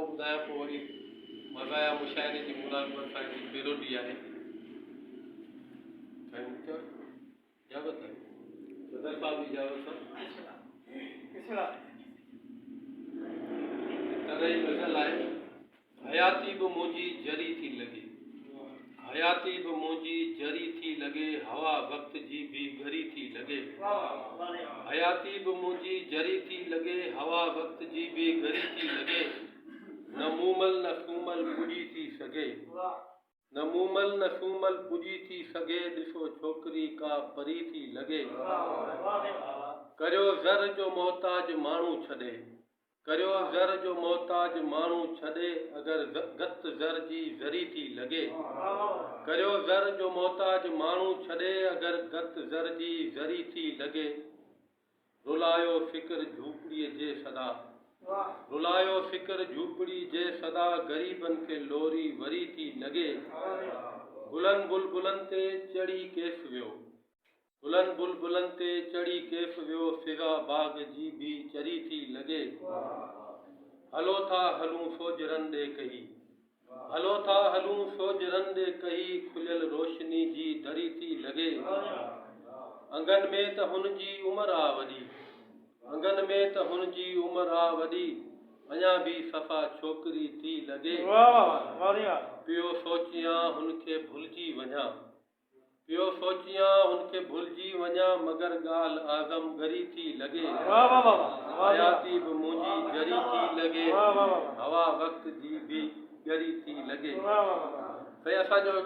ॿुधायां पोइ वरी मज़ाया मुशाइरे जी मुनासिबत सां हिकिड़ी पेरोडी आहे। इजाज़त आहे सदर साहब जी इजाज़त तरह ई गज़ल आहे। हयाती बि मुंहिंजी जरी थी लॻे, हयाती बि मुंहिंजी जरी थी लॻे, हवा वक़्त जी बि घरी थी लॻे। हयाती बि मुंहिंजी जरी थी लॻे, हवा वक़्त जी बि घरी थी लॻे। न मूमल न सूमल पुॼी थी सघे, न मूमल न सूमल पुॼी थी सघे, ॾिसो छोकिरी का परी थी लॻे। करियो ज़र जो मोहताज माण्हू छॾे, करियो ज़र जो मोहताज माण्हू छॾे, अगरि गत ज़र जी ज़री थी लॻे। करियो ज़र जो मोहताज माण्हू छॾे, अगरि गत ज़र जी ज़री थी लॻे। रुलायो फ़िक्र झूपड़ीअ जे सदा, रुलायो फ़िक्र झूपड़ी जे सदा, ग़रीबनि खे लोरी वरी थी लॻे। गुलनि बुलबुलनि ते चढ़ी केस वियो, गुलनि बुलबुलनि ते चढ़ी केस वियो, फिज़ा बाग़ जी बि चरी थी लॻे। हलो था हलूं सोजरनि ॾे कही, हलो था हलूं सोजरनि ॾे कही, खुलियल रोशनी जी दरी थी लॻे। अंगनि में त हुनजी उमिरि आ वॾी, अंगनि में त हुनजी उमिरि आ वॾी, अञा बि सफ़ा छोकिरी थी लॻे। पियो सोचियां हुनखे भुलिजी वञा, पियो सोचियां हुनखे भुलिजी वञा, मगर ॻाल्हि आज़म गरी थी लॻे। हयाती बि मुंहिंजी जरी थी लॻे, हवा वक़्त जी बि ॻरी थी लॻे। साईं असांजो